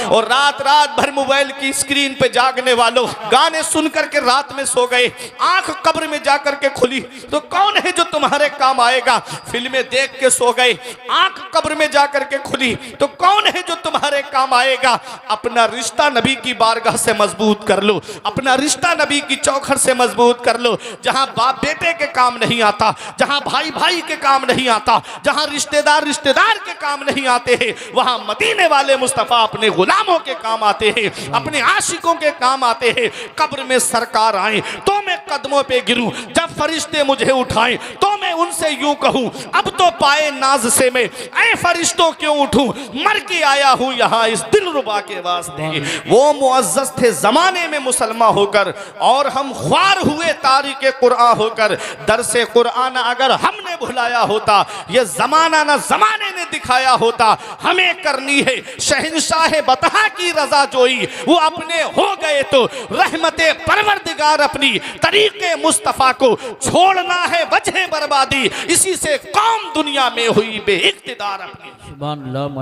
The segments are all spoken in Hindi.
और रात रात भर मोबाइल की स्क्रीन पे जागने वालों, गाने सुन करके रात में सो गए, आंख कब्र में जाकर के खुली तो कौन है जो तुम्हारे काम आएगा? फिल्में देख के सो गए, आंख कब्र में जाकर के खुली तो कौन है जो तुम्हारे काम आएगा? अपना रिश्ता नबी की बारगाह से मजबूत कर लो, अपना रिश्ता नबी की चौखट से मजबूत कर लो। जहां बाप बेटे के काम नहीं आता, जहां भाई भाई के काम नहीं आता, जहां रिश्तेदार रिश्तेदार के काम नहीं आते हैं, वहां मदीने वाले मुस्तफा अपने गुलामों के काम आते हैं, अपने आशिकों के काम आते हैं। कब्र में सरकार आए तो मैं कदमों पे गिरूं, जब फरिश्ते मुझे उठाएं तो मैं उनसे यूं कहूं, अब तो पाए नाज से मैं ऐ फरिश्तों क्यों उठूं, मर के आया हूं यहां इस दिलरुबा के वास्ते। वो मुअज़्ज़ज़ थे जमाने में मुसलमान होकर और हम ख्वार हुए तारीके कुरान होकर। दरसे कुरान अगर हमने भुलाया होता, ये जमाना ना जमाने ने दिखाया होता। हमें करनी है शहंशाह बतहा की रजा जोई, वो अपने हो गए तो रहमते परवरदिगार अपनी तरीके मुस्तफा को छोड़ना है वजह बर्बादी, इसी से कौम दुनिया में हुई बेइख्तिदार अपनी।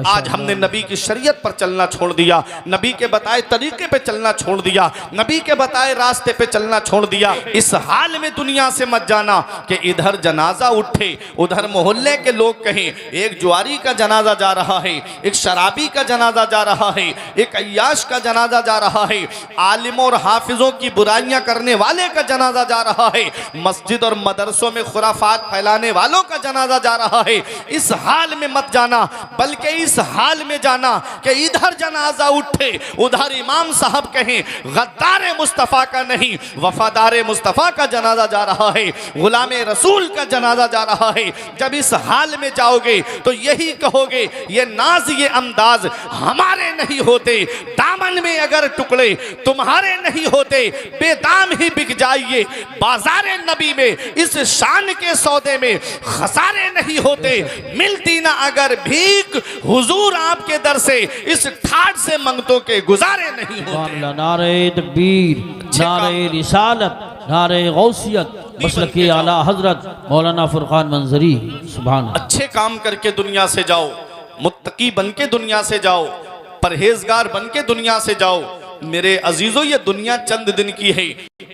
आज हमने नबी की शरीयत पर चलना छोड़ दिया, नबी के बताए तरीके पे चलना छोड़ दिया, नबी के बताए रास्ते पे चलना छोड़ दिया। इस हाल में दुनिया से मत जाना कि इधर जनाजा उठे, उधर मोहल्ले के लोग कहें एक जुआरी का जनाजा जा रहा है, एक शराबी का जनाजा जा रहा है, एक अय्याश का जनाजा जा रहा है, आलिम और हाफिजों की बुराइयां करने वाले का जनाजा जा रहा है, मस्जिद और मदरसों में खुराफात फैलाने वालों का जनाजा जा रहा है। इस हाल में मत जाना, बल्कि इस हाल में जाना कि इधर जनाजा उठे, उधर इमाम साहब कहें गद्दार मुस्तफ़ा का नहीं वफादार मुस्तफ़ा का जनाजा जा रहा है, गुलामे रसूल का जनाजा जा रहा है। जब इस हाल में जाओगे तो यही कहोगे ये नाज ये अंदाज हमारे नहीं होते, दामन में अगर टुकड़े तुम्हारे नहीं होते, बेदाम ही बिक जाइए बाजारे नबी में। इस शान के सौदे में खसारे नहीं होते, मिलती ना अगर भीख हुजूर आपके दर से, इस ठाट से मंगतों के गुजारे नहीं होते। नारे तकबीर, नारे रिसालत, नारे गौसियत, मसलकी आला हजरत मौलाना फुरकान मंजरी। सुभान। अच्छे काम करके दुनिया से जाओ, मुत्तकी बन के दुनिया से जाओ, परहेजगार बन के दुनिया से जाओ। मेरे अजीजों, ये दुनिया चंद दिन की है।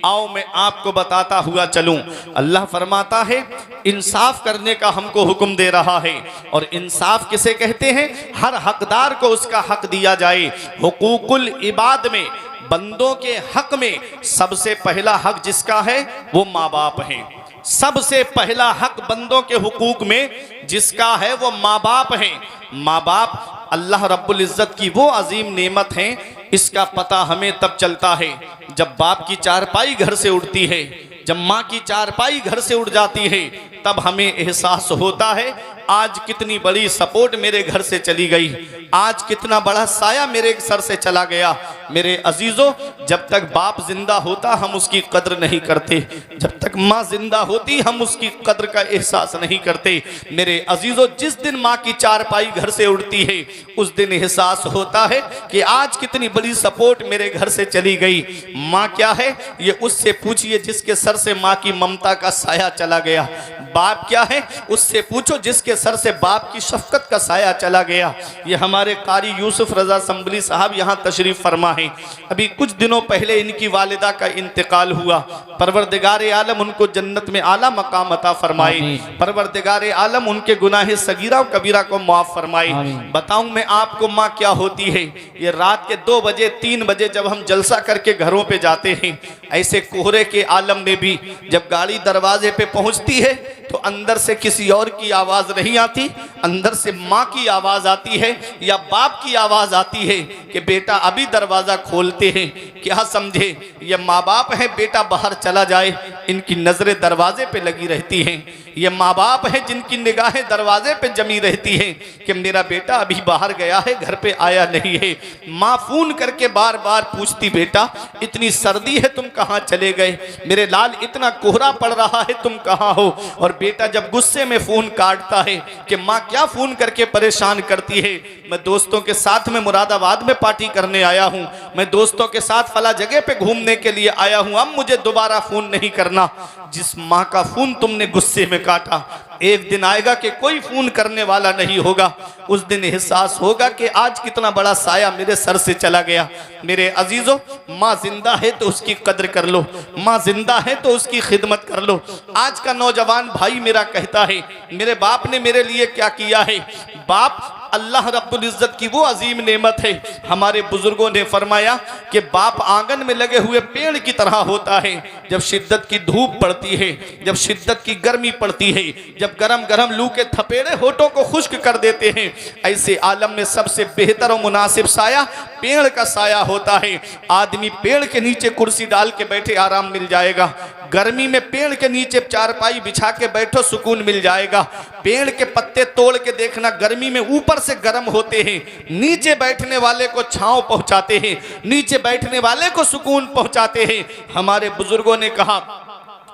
आओ मैं आपको बताता हुआ चलूं। अल्लाह फरमाता है इंसाफ करने का हमको हुक्म दे रहा है, और इंसाफ किसे कहते हैं? हर हकदार को उसका हक दिया जाए। हुकूकुल इबाद में, बंदों के हक में सबसे पहला हक जिसका है वो माँ बाप हैं। सबसे पहला हक बंदों के हुकूक में जिसका है वो माँ बाप हैं। माँ बाप अल्लाह रब्बुल इज़्ज़त की वो अजीम नेमत हैं, इसका पता हमें तब चलता है जब बाप की चारपाई घर से उड़ती है, जब माँ की चारपाई घर से उड़ जाती है, तब हमें एहसास होता है आज कितनी बड़ी सपोर्ट मेरे घर से चली गई, आज कितना बड़ा साया मेरे सर से चला गया। मेरे अजीजों, जब तक बाप जिंदा होता हम उसकी कद्र नहीं करते, जब तक माँ जिंदा होती हम उसकी कद्र का एहसास नहीं करते। मेरे अजीजों, जिस दिन माँ की चारपाई घर से उड़ती है उस दिन एहसास होता है कि आज कितनी बड़ी सपोर्ट मेरे घर से चली गई। माँ क्या है ये उससे पूछिए जिसके सर से माँ की ममता का साया चला गया। बाप क्या है उससे पूछो जिसके सर से बाप की शफकत का साया चला गया। ये हमारे कारी यूसुफ रजा संभली साहब यहाँ तशरीफ फरमा है। अभी कुछ दिनों पहले इनकी वालिदा का इंतकाल हुआ। परवरदिगार आलम उनको जन्नत में आला मकाम अता फरमाए। परवरदिगार आलम उनके गुनाह सगीरा और कबीरा को माफ फरमाए। बताऊं मैं आपको माँ क्या होती है? ये रात के 2 बजे 3 बजे जब हम जलसा करके घरों पे जाते हैं, ऐसे कोहरे के आलम में भी जब गाड़ी दरवाजे पे पहुंचती है तो अंदर से किसी और की आवाज़ नहीं आती, अंदर से माँ की आवाज़ आती है या बाप की आवाज़ आती है कि बेटा अभी दरवाज़ा खोलते हैं। क्या समझे? ये माँ बाप है, बेटा बाहर चला जाए, इनकी नज़रें दरवाजे पे लगी रहती हैं। ये माँ बाप है जिनकी निगाहें दरवाजे पे जमी रहती हैं कि मेरा बेटा अभी बाहर गया है, घर पे आया नहीं है। माँ फ़ोन करके बार बार पूछती, बेटा इतनी सर्दी है तुम कहाँ चले गए? मेरे लाल इतना कोहरा पड़ रहा है तुम कहाँ हो? और बेटा जब गुस्से में फ़ोन काटता है कि माँ क्या फ़ोन करके परेशान करती है, मैं दोस्तों के साथ में मुरादाबाद में पार्टी करने आया हूँ, मैं दोस्तों के साथ फला जगह पे घूमने के लिए आया हूं, अब मुझे दोबारा फोन नहीं करना। जिस माँ का फोन तुमने गुस्से में काटा, एक दिन आएगा कि कोई फोन करने वाला नहीं होगा। उस दिन एहसास होगा कि आज कितना बड़ा साया मेरे सर से चला गया। मेरे अजीजों, माँ जिंदा है तो उसकी कद्र कर लो, माँ जिंदा है तो उसकी खिदमत कर लो। आज का नौजवान भाई मेरा कहता है, मेरे बाप ने मेरे लिए क्या किया है। बाप अल्लाह रब्बुल इज्जत की वो अजीम नेमत है। हमारे बुजुर्गों ने फरमाया कि बाप आंगन में लगे हुए पेड़ की तरह होता है। जब शिद्दत की धूप पड़ती है, जब शिद्दत की गर्मी पड़ती है, जब गरम गरम लू के थपेड़े होठों को खुश्क कर देते हैं, ऐसे आलम में सबसे बेहतर और मुनासिब साया पेड़ का साया होता है। आदमी पेड़ के नीचे कुर्सी डाल के बैठे, आराम मिल जाएगा। गर्मी में पेड़ के नीचे चारपाई बिछा के बैठो, सुकून मिल जाएगा। पेड़ के पत्ते तोड़ के देखना, गर्मी में ऊपर से गर्म होते हैं, नीचे बैठने वाले को छांव पहुंचाते हैं, नीचे बैठने वाले को सुकून पहुंचाते हैं। हमारे बुजुर्गों ने कहा,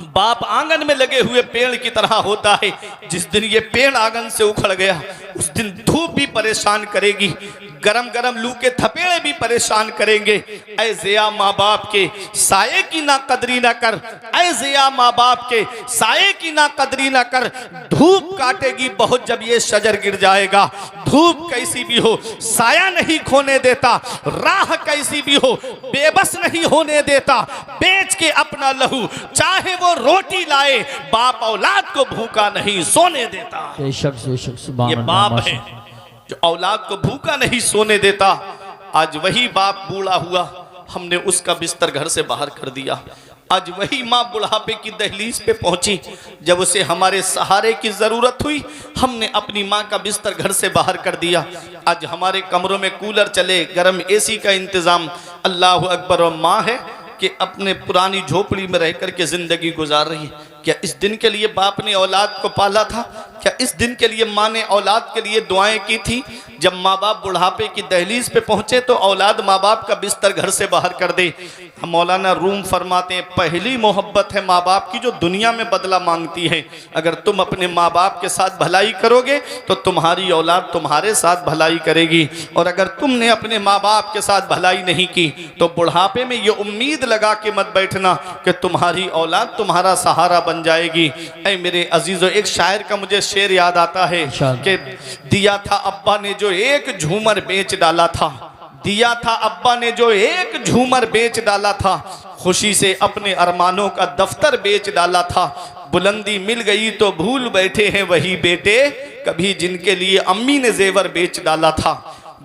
बाप आंगन में लगे हुए पेड़ की तरह होता है। जिस दिन ये पेड़ आंगन से उखड़ गया, उस दिन धूप भी परेशान करेगी, गरम गरम लू के थपेड़े भी परेशान करेंगे। ऐ ज़िया माँ बाप के साये की ना कदरी ना कर, ऐ ज़िया माँ बाप के साये की ना कदरी ना कर। धूप काटेगी बहुत जब ये शजर गिर जाएगा। धूप कैसी भी हो साया नहीं खोने देता, राह कैसी भी हो बेबस नहीं होने देता। बेच के अपना लहू चाहे वो रोटी लाए, बाप औलाद को भूखा नहीं सोने देता। बेशक बेशक, सुभान ये अल्लाह, बाप है जो औलाद को भूखा नहीं सोने देता। आज वही बाप बूढ़ा हुआ, हमने उसका बिस्तर घर से बाहर कर दिया। आज वही माँ बुढ़ापे की दहलीज पे पहुंची, जब उसे हमारे सहारे की जरूरत हुई, हमने अपनी माँ का बिस्तर घर से बाहर कर दिया। आज हमारे कमरों में कूलर चले, गर्म एसी का इंतजाम, अल्लाह अकबर। और माँ है कि अपने पुरानी झोपड़ी में रह कर के जिंदगी गुजार रही है। क्या इस दिन के लिए बाप ने औलाद को पाला था? क्या इस दिन के लिए माँ ने औलाद के लिए दुआएं की थी? जब माँ बाप बुढ़ापे की दहलीज पे पहुंचे तो औलाद माँ बाप का बिस्तर घर से बाहर कर दे। हम मौलाना रूम फरमाते हैं, पहली मोहब्बत है माँ बाप की जो दुनिया में बदला मांगती है। अगर तुम अपने माँ बाप के साथ भलाई करोगे तो तुम्हारी औलाद तुम्हारे साथ भलाई करेगी, और अगर तुमने अपने माँ बाप के साथ भलाई नहीं की तो बुढ़ापे में ये उम्मीद लगा के मत बैठना कि तुम्हारी औलाद तुम्हारा सहारा बन जाएगी। ऐ मेरे अजीजों, एक शायर का मुझे शेर याद आता है कि दिया था अब्बा ने जो एक झूमर बेच डाला था, दिया था अब्बा ने जो एक झूमर बेच डाला था, खुशी से अपने अरमानों का दफ्तर बेच डाला था। बुलंदी मिल गई तो भूल बैठे हैं वही बेटे, कभी जिनके लिए अम्मी ने जेवर बेच डाला था।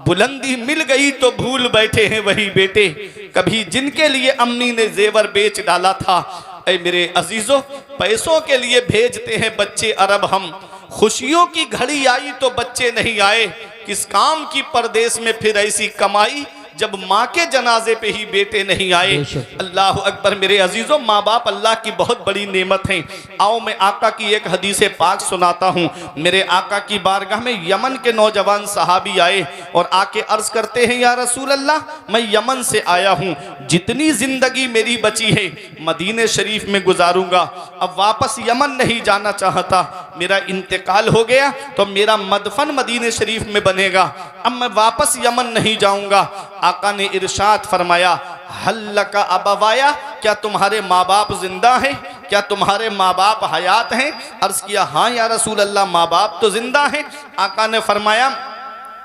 बुलंदी मिल गई तो भूल बैठे हैं वही बेटे, कभी जिनके लिए अम्मी ने जेवर बेच डाला था। ऐ मेरे अजीजों, पैसों के लिए भेजते हैं बच्चे अरब हम, खुशियों की घड़ी आई तो बच्चे नहीं आए। किस काम की परदेश में फिर ऐसी कमाई जब माँ के जनाजे पे ही बेटे नहीं आए। अल्लाह अकबर। मेरे अजीजों, माँ बाप अल्लाह की बहुत बड़ी नेमत हैं। आओ मैं आका की एक हदीस पाक सुनाता हूँ। मेरे आका की बारगाह में यमन के नौजवान सहाबी आए और आके अर्ज करते हैं, या रसूल अल्लाह, मैं यमन से आया हूँ, जितनी जिंदगी मेरी बची है मदीने शरीफ में गुजारूंगा, अब वापस यमन नहीं जाना चाहता। मेरा इंतकाल हो गया तो मेरा मदफन मदीने शरीफ में बनेगा, अब मैं वापस यमन नहीं जाऊंगा। आका ने इरशाद फरमाया, हल्लका अबवाया, क्या तुम्हारे माँ बाप जिंदा हैं? क्या तुम्हारे माँ बाप हयात हैं? अर्ज किया, हाँ या रसूल अल्लाह, माँ बाप तो जिंदा हैं। आका ने फरमाया,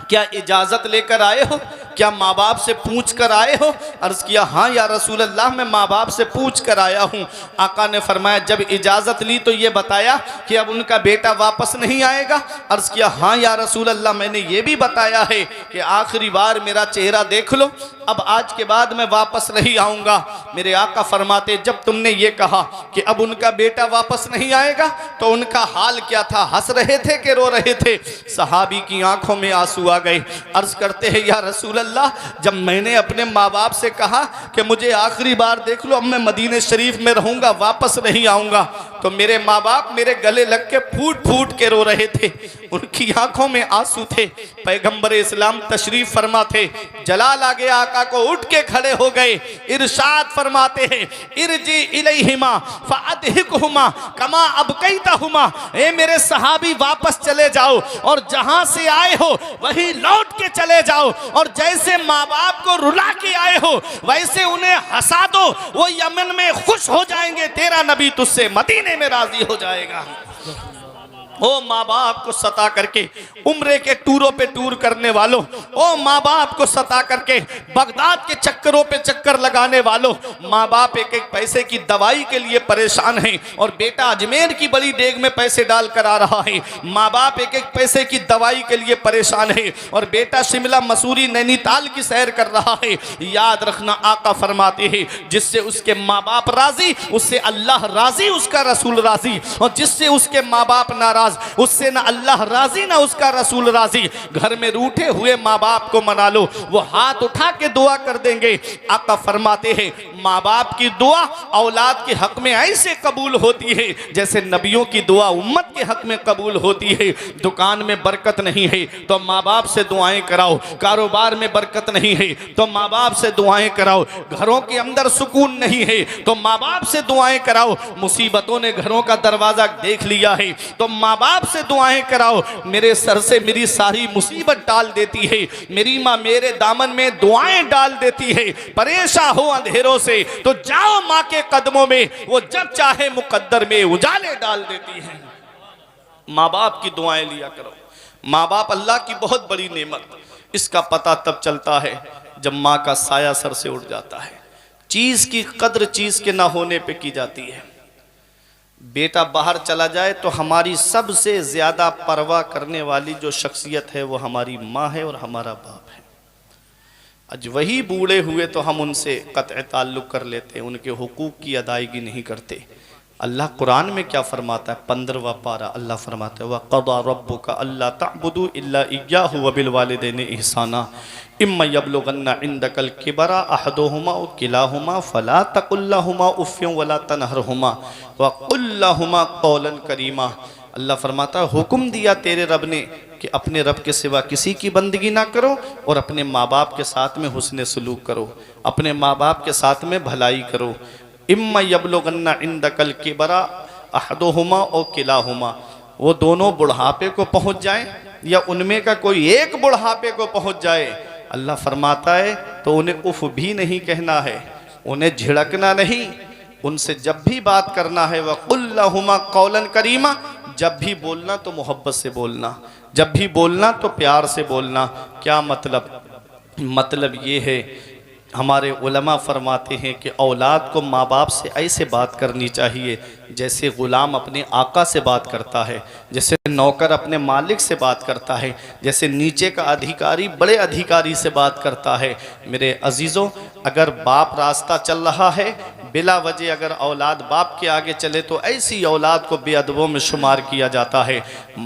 क्या इजाज़त लेकर आए हो? क्या माँ बाप से पूछ कर आए हो? अर्ज़ किया, हाँ या रसूल अल्लाह, मैं माँ बाप से पूछ कर आया हूँ। आका ने फरमाया, जब इजाज़त ली तो ये बताया कि अब उनका बेटा वापस नहीं आएगा? अर्ज़ किया, हाँ या रसूल अल्लाह, मैंने ये भी बताया है कि आखिरी बार मेरा चेहरा देख लो, अब आज के बाद मैं वापस नहीं आऊँगा। मेरे आका फरमाते, जब तुमने ये कहा कि अब उनका बेटा वापस नहीं आएगा तो उनका हाल क्या था? हंस रहे थे कि रो रहे थे? सहाबी की आंखों में आंसू आ गए। अर्ज़ करते हैं, या रसूल अल्लाह, जब मैंने अपने माँ बाप से कहा कि मुझे आखिरी बार देख लो, अब मैं मदीने शरीफ में रहूँगा, वापस नहीं आऊँगा, तो मेरे माँ बाप मेरे गले लग के फूट फूट के रो रहे थे, उनकी आंखों में आंसू थे। पैगंबर इस्लाम तशरीफ फरमा थे, जलाल आ गया आका को, उठ के खड़े हो गए, इरशाद फरमाते हैं इरजी इलैहिमा फअदहिकहुमा कमा अबकैतहुमा, ए मेरे सहाबी वापस चले जाओ और जहां से आए हो वहीं लौट के चले जाओ, और जैसे माँ बाप को रुला के आए हो वैसे उन्हें हंसा दो, वो यमन में खुश हो जाएंगे, तेरा नबी तुझसे मदीने में राजी हो जाएगा। ओ माँ बाप को सता करके उम्रे के टूरों पे टूर करने वालों, ओ माँ बाप को सता करके बगदाद के चक्करों पे चक्कर लगाने वालों, माँ बाप एक एक पैसे की दवाई के लिए परेशान हैं और बेटा अजमेर की बड़ी देग में पैसे डाल कर आ रहा है, माँ बाप एक एक पैसे की दवाई के लिए परेशान है और बेटा शिमला मसूरी नैनीताल की सैर कर रहा है। याद रखना आका फरमाते हैं जिससे उसके माँ बाप राजी उससे अल्लाह राजी, उसका रसूल राजी, और जिससे उसके माँ बाप नाराज उससे ना अल्लाह राजी ना उसका रसूल राजी। घर में रूठे हुए माँ बाप को मना लो, वो हाथ उठा के दुआ कर देंगे। आका फरमाते हैं माँ बाप की दुआ औलाद के हक में ऐसे कबूल होती है जैसे नबियों की दुआ उम्मत के हक में कबूल होती है। दुकान में बरकत नहीं है तो माँ बाप से दुआएं कराओ, कारोबार में बरकत नहीं है तो माँ बाप से दुआएं कराओ, घरों के अंदर सुकून नहीं है तो माँ बाप से दुआएं कराओ, मुसीबतों ने घरों का दरवाजा देख लिया है तो माँ बाप से दुआएं कराओ। मेरे सर से मेरी सारी मुसीबत डाल देती है मेरी माँ, मेरे दामन में दुआएं डाल देती है। परेशान हो अंधेरों से तो जाओ माँ के कदमों में, वो जब चाहे मुकद्दर में उजाले डाल देती है। माँ बाप की दुआएं लिया करो। माँ बाप अल्लाह की बहुत बड़ी नेमत, इसका पता तब चलता है जब माँ का साया सर से उड़ जाता है। चीज की कद्र चीज के ना होने पे की जाती है। बेटा बाहर चला जाए तो हमारी सबसे ज़्यादा परवाह करने वाली जो शख्सियत है वो हमारी माँ है और हमारा बाप है। आज वही बूढ़े हुए तो हम उनसे क़त्अ ताल्लुक़ कर लेते हैं, उनके हुकूक की अदायगी नहीं करते। अल्लाह कुरान में क्या फरमाता है, 15वां पारा, अल्लाह फरमाता है वक़ज़ा रब्बुका अल्ला तअबुदू इल्ला इय्याहु व बिल वालिदैनि इहसाना इम्मा यबलुगन्ना इंदकल किबरा अहदुहुमा व किलाहुमा फला तकुल लहुमा उफ़्फ़िन वला तनहरहुमा व कुल लहुमा क़ौलन करीमा। अल्लाह फरमाता है हुक्म दिया तेरे रब ने कि अपने रब के सिवा किसी की बंदगी ना करो और अपने माँ बाप के साथ में हुस्न सलूक करो, अपने माँ बाप के साथ में भलाई करो। इम्मा यबलुगन्ना इंदकल किबरा अहदुहुमा और किलाहुमा, वो दोनों बुढ़ापे को पहुँच जाएं या उनमें का कोई एक बुढ़ापे को पहुँच जाए, अल्लाह फरमाता है तो उन्हें उफ भी नहीं कहना है, उन्हें झिड़कना नहीं, उनसे जब भी बात करना है वह कुल लहुमा कौलन करीमा, जब भी बोलना तो मोहब्बत से बोलना, जब भी बोलना तो प्यार से बोलना। क्या मतलब ये है, हमारे उलमा फरमाते हैं कि औलाद को माँ बाप से ऐसे बात करनी चाहिए जैसे ग़ुलाम अपने आका से बात करता है, जैसे नौकर अपने मालिक से बात करता है, जैसे नीचे का अधिकारी बड़े अधिकारी से बात करता है। मेरे अजीज़ों, अगर बाप रास्ता चल रहा है बिला वजह अगर औलाद बाप के आगे चले तो ऐसी औलाद को बेअदबों में शुमार किया जाता है।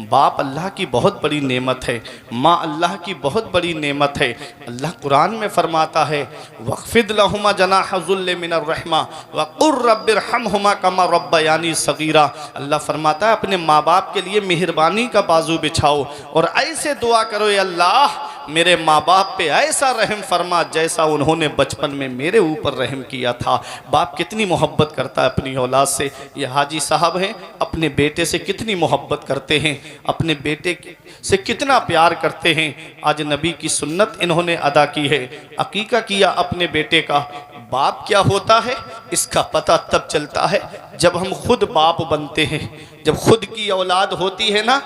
बाप अल्लाह की बहुत बड़ी नेमत है, माँ अल्लाह की बहुत बड़ी नेमत है। अल्लाह कुरान में फरमाता है वक़्फ़िद लहुमा जनाह ज़ुल्ल मिनर रहमा वक़ुर रब्बिरहमहुमा कमा रब्बयानी सगीरा। अल्लाह फरमाता है अपने माँ बाप के लिए मेहरबानी का बाजू बिछाओ और ऐसे दुआ करो, या अल्लाह मेरे माँ बाप पे ऐसा रहम फरमा जैसा उन्होंने बचपन में मेरे ऊपर रहम किया था। बाप कितनी मोहब्बत करता है अपनी औलाद से। ये हाजी साहब हैं, अपने बेटे से कितनी मोहब्बत करते हैं, अपने बेटे से कितना प्यार करते हैं। आज नबी की सुन्नत इन्होंने अदा की है, अकीका किया अपने बेटे का। बाप क्या होता है इसका पता तब चलता है जब हम खुद बाप बनते हैं, जब खुद की औलाद होती है ना,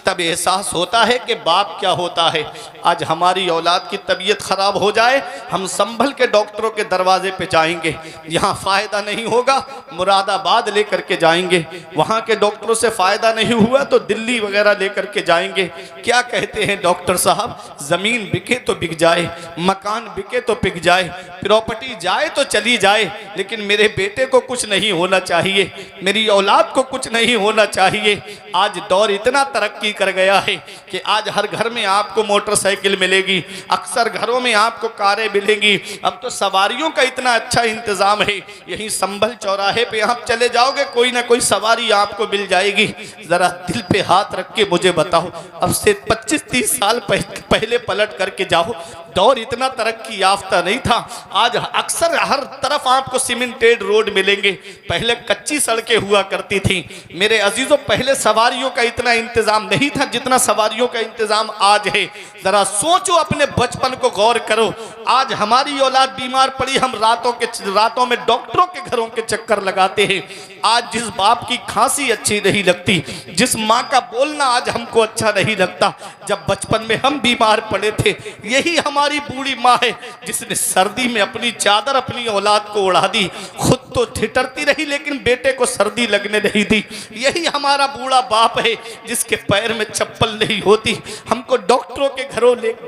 तब एहसास होता है कि बाप क्या होता है। आज हमारी औलाद की तबीयत ख़राब हो जाए, हम संभल के डॉक्टरों के दरवाजे पे जाएंगे, यहाँ फ़ायदा नहीं होगा मुरादाबाद लेकर के जाएंगे, वहाँ के डॉक्टरों से फ़ायदा नहीं हुआ तो दिल्ली वगैरह लेकर के जाएंगे। क्या कहते हैं डॉक्टर साहब, ज़मीन बिके तो बिक जाए, मकान बिके तो बिक जाए, प्रॉपर्टी जाए तो चली जाए, लेकिन मेरे बेटे को कुछ नहीं होना चाहिए, मेरी औलाद को कुछ नहीं होना चाहिए। आज दौर इतना तरक्की तरक्की कर गया है कि आज हर घर में आपको मोटरसाइकिल मिलेगी, अक्सर घरों में आपको कारें मिलेंगी। अब तो सवारियों का इतना अच्छा इंतज़ाम है, यहीं संभल चौराहे पे आप चले जाओगे कोई ना कोई सवारी आपको मिल जाएगी। ज़रा दिल पे हाथ रख के मुझे बताओ, अब से 25-30 साल पहले पलट करके जाओ, दौर इतना तरक्की याफ्ता नहीं था। आज अक्सर हर तरफ आपको सीमेंटेड रोड मिलेंगे, पहले कच्ची सड़कें हुआ करती थी। मेरे अजीजों, पहले सवारियों का इतना इंतजाम नहीं था जितना सवारियों का इंतजाम आज है। जरा सोचो, अपने बचपन को गौर करो। आज हमारी औलाद बीमार पड़ी, हम रातों में डॉक्टरों के घरों के चक्कर लगाते हैं। आज जिस बाप की खांसी अच्छी नहीं लगती, जिस माँ का बोलना आज हमको अच्छा नहीं लगता, जब बचपन में हम बीमार पड़े थे, यही हमारी बूढ़ी माँ है जिसने सर्दी में अपनी चादर अपनी औलाद को उड़ा दी। खुद तो ठिठरती रही लेकिन बेटे को सर्दी लगने नहीं दी। यही हमारा बूढ़ा बाप है जिसके पैर में चप्पल नहीं होती, हमको डॉक्टरों के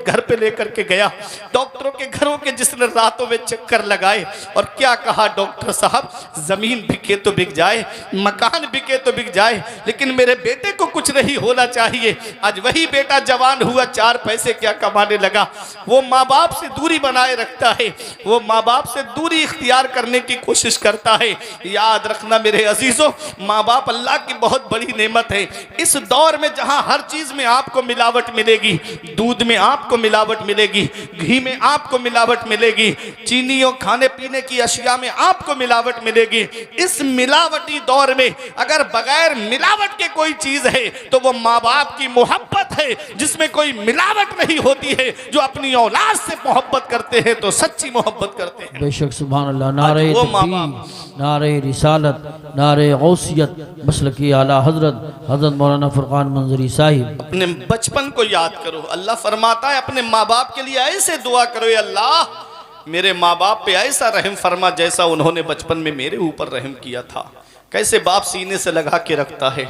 घर पे लेकर के गया, डॉक्टरों के घरों के जिसने रातों में चक्कर लगाए। और क्या कहा डॉक्टर साहब, जमीन बिके तो बिक जाए, मकान बिके तो बिक जाए, लेकिन मेरे बेटे को कुछ नहीं होना चाहिए। आज वही बेटा जवान हुआ, 4 पैसे क्या कमाने लगा, वो माँ बाप से दूरी बनाए रखता है, वो माँ बाप से दूरी इख्तियार करने की कोशिश करता है। याद रखना मेरे अजीजों, माँ बाप अल्लाह की बहुत बड़ी नेमत है। इस दौर में जहाँ हर चीज में आपको मिलावट मिलेगी, दूध में आपको मिलावट मिलेगी, घी में आपको मिलावट मिलेगी, चीनी और खाने पीने की अशिया में आपको मिलावट मिलेगी। इस मिलावटी दौर में अगर बगैर मिलावट के कोई चीज है तो वो माँ बाप की मोहब्बत है, जिसमें कोई मिलावट नहीं होती है। जो अपनी औलाद से मोहब्बत करते हैं तो सच्ची मोहब्बत करते हैं। बेशक सुभान अल्लाह। नारे तकबीर, नारे रिसालत, नारे गौसियत, मसलकी आला हजरत मौलाना फुरकान मंजरी साहिब। अपने बचपन को याद करो। अल्लाह फरमाता है अपने माँ बाप के लिए ऐसे दुआ करो, या अल्लाह मेरे माँ बाप पे ऐसा रहम फरमा जैसा उन्होंने बचपन में मेरे ऊपर रहम किया था। कैसे बाप सीने से लगा के रखता है,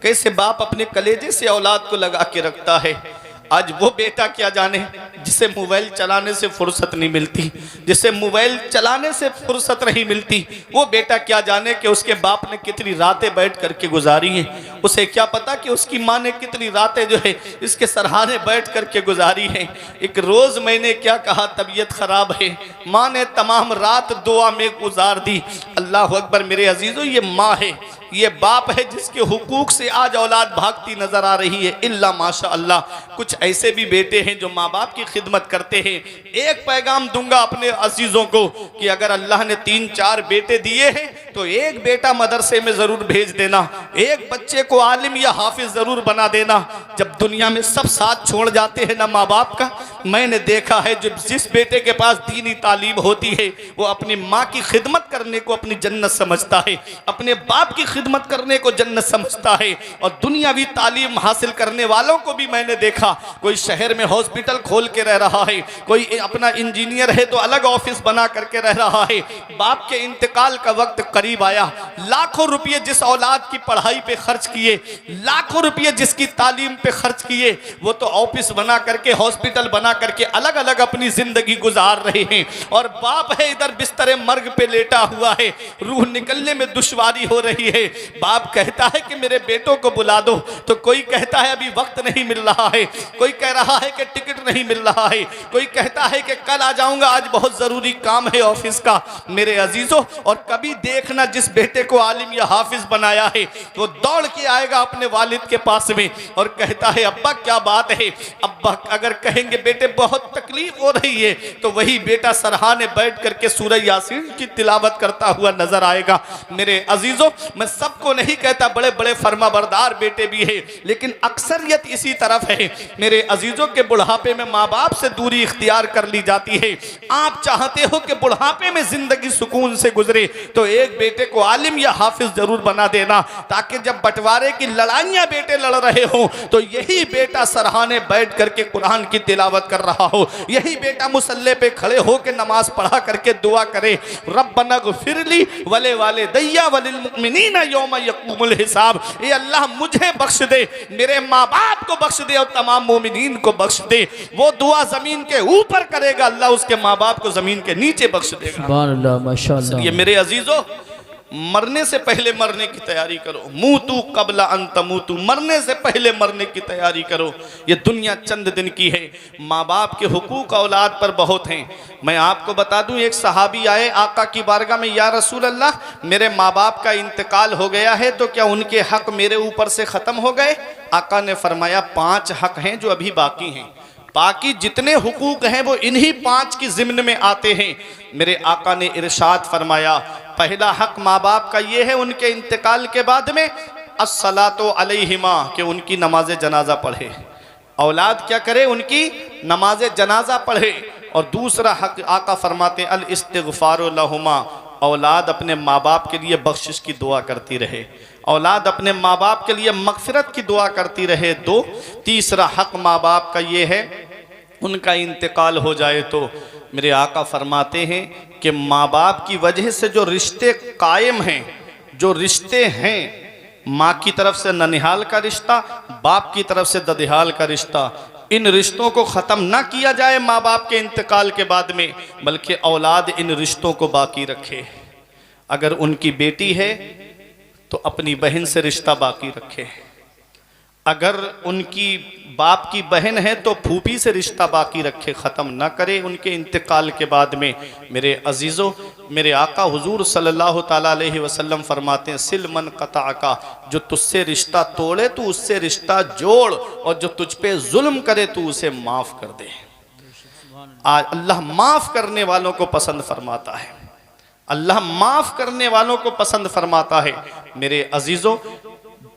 कैसे बाप अपने कलेजे से औलाद को लगा के रखता है। आज वो बेटा क्या जाने जिसे मोबाइल चलाने से फुर्सत नहीं मिलती, जिसे मोबाइल चलाने से फुर्सत नहीं मिलती, वो बेटा क्या जाने कि उसके बाप ने कितनी रातें बैठ करके गुजारी हैं। उसे क्या पता कि उसकी माँ ने कितनी रातें जो है इसके सरहाने बैठ करके गुजारी हैं। एक रोज़ मैंने क्या कहा, तबीयत ख़राब है, माँ ने तमाम रात दुआ में गुजार दी। अल्लाह अकबर मेरे अजीज़ों, ये माँ है, ये बाप है जिसके हुकूक से आज औलाद भागती नजर आ रही है। इल्ला माशा अल्लाह कुछ ऐसे भी बेटे हैं जो माँ बाप की खिदमत करते हैं। एक पैगाम दूंगा अपने अजीजों को कि अगर अल्लाह ने 3-4 बेटे दिए हैं तो एक बेटा मदरसे में जरूर भेज देना, एक बच्चे को आलिम या हाफिज जरूर बना देना। जब दुनिया में सब साथ छोड़ जाते हैं ना माँ बाप का, मैंने देखा है जब जिस बेटे के पास दीनी तालीम होती है वो अपनी माँ की खिदमत करने को अपनी जन्नत समझता है, अपने बाप की खिदमत करने को जन्नत समझता है। और दुनियावी तालीम हासिल करने वालों को भी मैंने देखा, कोई शहर में हॉस्पिटल खोल के रह रहा है, कोई अपना इंजीनियर है तो अलग ऑफिस बना करके रह रहा है। बाप के इंतकाल का वक्त करीब आया, लाखों रुपये जिस औलाद की पढ़ाई पे खर्च किए, लाखों रुपये जिसकी तालीम पे खर्च किए, वो तो ऑफिस बना करके हॉस्पिटल बना करके अलग अलग अपनी जिंदगी गुजार रहे हैं। और बाप है इधर बिस्तरे मर्ग पे लेटा हुआ है, रूह निकलने में दुश्वारी हो रही है। बाप कहता है कि मेरे बेटों को बुला दो, तो कोई कहता है अभी वक्त नहीं मिल रहा है, कोई कह रहा है कि टिकट नहीं मिल रहा है, कोई कहता है कि कल आ जाऊंगा, आज बहुत जरूरी काम है ऑफिस का। मेरे अजीजों, और कभी देखना जिस बेटे को आलिम या हाफिज बनाया है वो दौड़ के आएगा अपने वालिद के पास में और कहता है अब्बा क्या बात है। अब्बा अगर कहेंगे बेटे बहुत तकलीफ हो रही है तो वही बेटा सरहाने बैठ करके सूरह यासीन की तिलावत करता हुआ नजर आएगा। मेरे अजीजों, मैं सबको नहीं कहता, बड़े बड़े फर्माबरदार बेटे भी है, लेकिन अक्सरियत इसी तरफ है। मेरे अजीजों के बुढ़ापे में माँ बाप से दूरी इख्तियार कर ली जाती है। आप चाहते हो कि बुढ़ापे में जिंदगी सुकून से गुजरे तो एक बेटे को आलिम या हाफिज जरूर बना देना, ताकि जब बंटवारे की लड़ाइयां बेटे लड़ रहे हो तो यही बेटा सरहाने बैठ करके कुरान की तिलावत कर रहा हो, यही बेटा मुसल्ले पे खड़े हो के नमाज पढ़ा करके दुआ करे, रब्बना ग़फिरली वले वालिदैया वलिल मुमिनीना यौम यक़ूमुल हिसाब। ये अल्लाह मुझे बख्श दे, मेरे माँ बाप को बख्श दे और तमाम मोमिनीन को बख्श दे। वो दुआ जमीन के ऊपर करेगा, अल्लाह उसके माँ बाप को जमीन के नीचे बख्श देगा। सुभान अल्लाह, माशाअल्लाह। ये मेरे अजीजों, मरने से पहले मरने की तैयारी करो। मूतू कबला अन तमूतू, मरने से पहले मरने की तैयारी करो। ये दुनिया चंद दिन की है। माँ बाप के हुकूक औलाद पर बहुत हैं। मैं आपको बता दूं, एक सहाबी आए आका की बारगाह में, या रसूल अल्लाह, मेरे माँ बाप का इंतकाल हो गया है तो क्या उनके हक मेरे ऊपर से ख़त्म हो गए? आका ने फरमाया 5 हक हैं जो अभी बाकी हैं, बाकी जितने हुकूक हैं वो इन्हीं 5 की ज़िम्न में आते हैं। मेरे आका ने इरशाद फरमाया, पहला हक माँ बाप का ये है उनके इंतकाल के बाद में अस्सलातो अलैहिमा, कि उनकी नमाज जनाजा पढ़े। औलाद क्या करे? उनकी नमाज जनाजा पढ़े। और दूसरा हक आका फरमाते अल इस्तिग़फ़ारु लहुमा, औलाद अपने माँ बाप के लिए बख्शिश की दुआ करती रहे, औलाद अपने माँ बाप के लिए मग़फ़िरत की दुआ करती रहे। 2, तीसरा हक माँ बाप का ये है, उनका इंतकाल हो जाए तो मेरे आका फरमाते हैं कि माँ बाप की वजह से जो रिश्ते कायम हैं, जो रिश्ते हैं, माँ की तरफ से ननिहाल का रिश्ता, बाप की तरफ से ददिहाल का रिश्ता, इन रिश्तों को ख़त्म ना किया जाए माँ बाप के इंतकाल के बाद में, बल्कि औलाद इन रिश्तों को बाकी रखे। अगर उनकी बेटी है तो अपनी बहन से रिश्ता बाकी रखे, अगर उनकी बाप की बहन है तो फूफी से रिश्ता बाकी रखे, ख़त्म ना करे उनके इंतकाल के बाद में। मेरे अजीज़ों, मेरे आका हुजूर सल्लल्लाहु ताला अलैहि वसल्लम फरमाते हैं, सिल मन कता का, जो तुझसे रिश्ता तोड़े तू उससे रिश्ता जोड़, और जो तुझ पे जुल्म करे तू उसे माफ़ कर दे। आज अल्लाह माफ़ करने वालों को पसंद फरमाता है, अल्लाह माफ़ करने वालों को पसंद फरमाता है। मेरे अजीज़ों,